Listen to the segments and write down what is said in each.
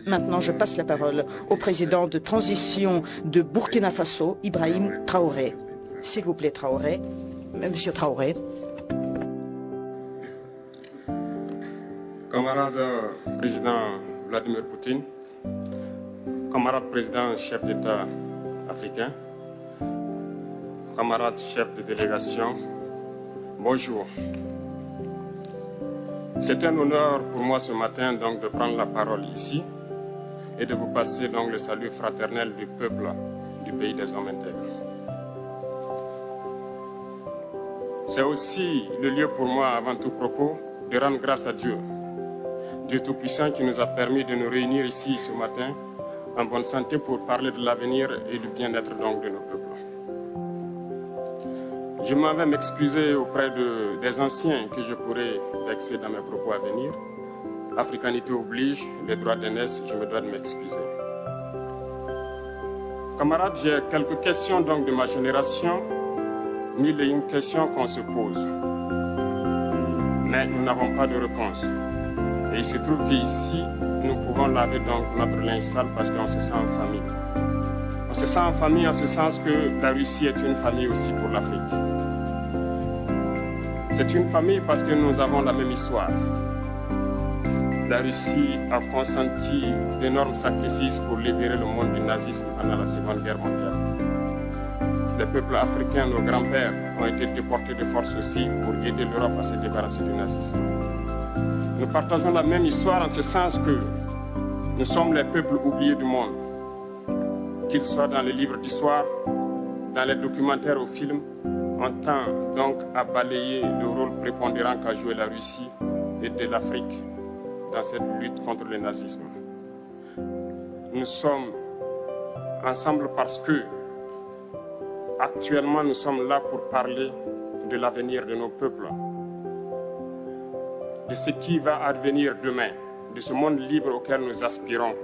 Maintenant, je passe la parole au président de transition de Burkina Faso, Ibrahim Traoré. S'il vous plaît, Traoré. Monsieur Traoré. Camarade président Vladimir Poutine, camarade président chef d'État africain, camarade chef de délégation, bonjour. C'est un honneur pour moi ce matin donc de prendre la parole ici et de vous passer donc le salut fraternel du peuple du pays des hommes intègres. C'est aussi le lieu pour moi, avant tout propos, de rendre grâce à Dieu, Dieu Tout-Puissant qui nous a permis de nous réunir ici ce matin en bonne santé pour parler de l'avenir et du bien-être donc de nos peuples. Je m'en vais m'excuser auprès des anciens que je pourrais vexer dans mes propos à venir. Africanité oblige, les droits d'aînesse, je me dois de m'excuser. Camarades, j'ai quelques questions donc de ma génération, mille et une questions qu'on se pose. Mais nous n'avons pas de réponse. Et il se trouve qu'ici, nous pouvons laver donc notre linge sale parce qu'on se sent en famille. On se sent en famille en ce sens que la Russie est une famille aussi pour l'Afrique. C'est une famille parce que nous avons la même histoire. La Russie a consenti d'énormes sacrifices pour libérer le monde du nazisme pendant la Seconde Guerre mondiale. Les peuples africains, nos grands-pères, ont été déportés de force aussi pour aider l'Europe à se débarrasser du nazisme. Nous partageons la même histoire en ce sens que nous sommes les peuples oubliés du monde. Qu'ils soient dans les livres d'histoire, dans les documentaires ou films, on tend donc à balayer le rôle prépondérant qu'a joué la Russie et de l'Afrique dans cette lutte contre le nazisme. Nous sommes ensemble parce que actuellement nous sommes là pour parler de l'avenir de nos peuples, de ce qui va advenir demain, de ce monde libre auquel nous aspirons,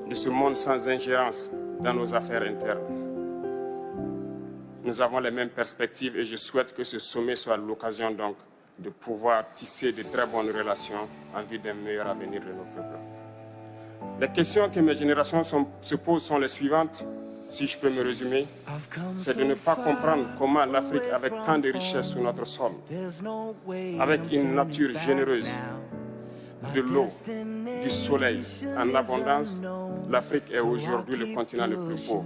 de ce monde sans ingérence dans nos affaires internes. Nous avons les mêmes perspectives et je souhaite que ce sommet soit l'occasion donc de pouvoir tisser de très bonnes relations en vue d'un meilleur avenir de nos peuples. Les questions que mes générations se posent sont les suivantes, si je peux me résumer, c'est de ne pas comprendre comment l'Afrique, avec tant de richesses sur notre sol, avec une nature généreuse, de l'eau, du soleil en abondance, l'Afrique est aujourd'hui le continent le plus pauvre.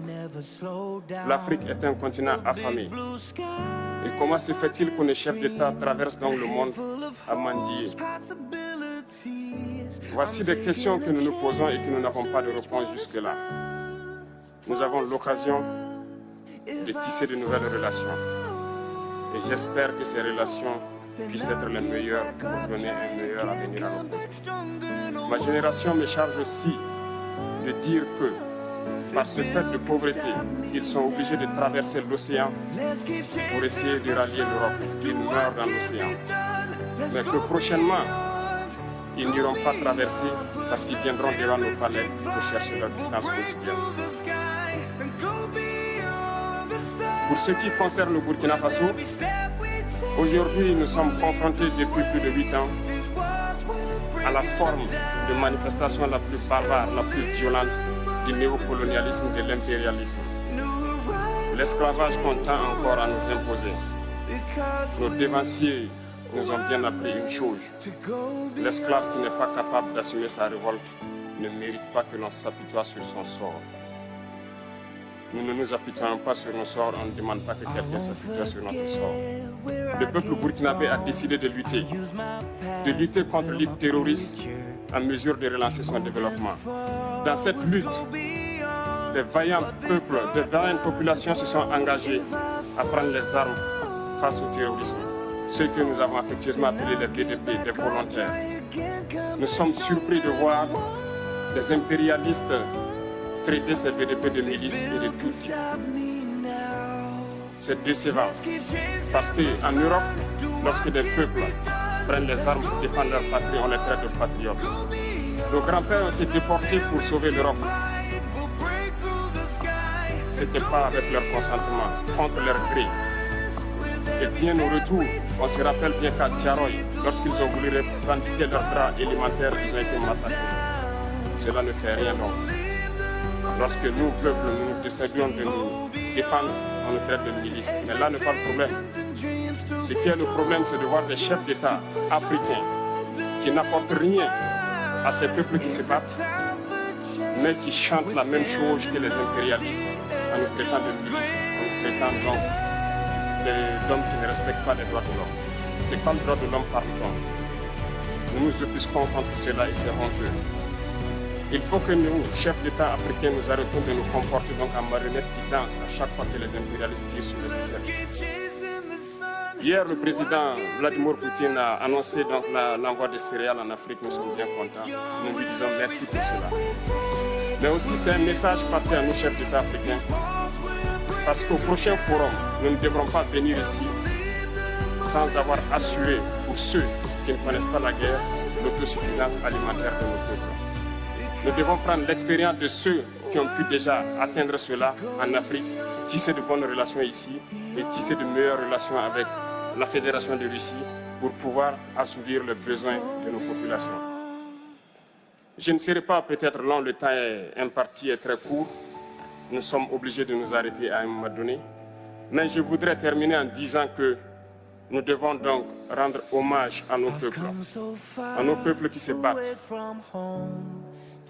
L'Afrique est un continent affamé. Et comment se fait-il que les chefs d'État traversent donc le monde à mendier? Voici des questions que nous nous posons et que nous n'avons pas de réponse jusque-là. Nous avons l'occasion de tisser de nouvelles relations. Et j'espère que ces relations puissent être les meilleures pour donner un meilleur avenir à nos peuples. Ma génération me charge aussi de dire que, par ce fait de pauvreté, ils sont obligés de traverser l'océan pour essayer de rallier l'Europe. Ils meurent dans l'océan. Mais que prochainement, ils n'iront pas traverser parce qu'ils viendront devant nos palais pour chercher leur distance quotidienne. Pour ce qui concerne le Burkina Faso, aujourd'hui nous sommes confrontés depuis plus de 8 ans à la forme de manifestation la plus barbare, la plus violente du néocolonialisme, de l'impérialisme. L'esclavage qu'on tend encore à nous imposer. Nos dévanciers nous ont bien appris une chose. L'esclave qui n'est pas capable d'assumer sa révolte ne mérite pas que l'on s'apitoie sur son sort. Nous ne nous apitoyons pas sur nos sorts, on ne demande pas que quelqu'un s'apitoie sur notre sort. Le peuple burkinabé a décidé de lutter contre l'île terroriste en mesure de relancer son développement. Dans cette lutte, des vaillants peuples, des vaillantes populations se sont engagées à prendre les armes face au terrorisme. Ceux que nous avons affectueusement appelés les BDP, des volontaires. Nous sommes surpris de voir des impérialistes traiter ces BDP de milices et de tout type. C'est décevant. Parce qu'en Europe, lorsque des peuples prennent les armes pour défendre leur patrie, on les traite de patriotes. Nos grands-pères ont été déportés pour sauver l'Europe. Ce n'était pas avec leur consentement, contre leur gré. Et bien au retour, on se rappelle bien qu'à Tiaroy, lorsqu'ils ont voulu revendiquer leurs droits élémentaires, ils ont été massacrés. cela ne fait rien donc. Lorsque nous, peuple, nous décidons de nous défendre, on nous traite de milices. Mais là n'est pas le problème. Ce qui est le problème, c'est de voir des chefs d'État africains qui n'apportent rien à ces peuples qui se battent, mais qui chantent la même chose que les impérialistes en nous traitant de milices, en nous traitant donc d'hommes qui ne respectent pas les droits de l'homme. De quels droits de l'homme parle-t-on? Nous nous offusquons contre cela et c'est honteux. Il faut que nous, chefs d'État africains, nous arrêtons de nous comporter donc en marionnettes qui dansent à chaque fois que les impérialistes tirent sur les ficelles. Hier, le président Vladimir Poutine a annoncé donc l'envoi de céréales en Afrique. Nous sommes bien contents. Nous lui disons merci pour cela. Mais aussi, c'est un message passé à nous, chefs d'État africains. Parce qu'au prochain forum, nous ne devrons pas venir ici sans avoir assuré pour ceux qui ne connaissent pas la guerre l'autosuffisance alimentaire de nos peuples. Nous devons prendre l'expérience de ceux qui ont pu déjà atteindre cela en Afrique, tisser de bonnes relations ici et tisser de meilleures relations avec la Fédération de Russie pour pouvoir assouvir les besoins de nos populations. Je ne serai pas peut-être long, le temps est imparti et très court. Nous sommes obligés de nous arrêter à un moment donné. Mais je voudrais terminer en disant que nous devons donc rendre hommage à nos peuples qui se battent.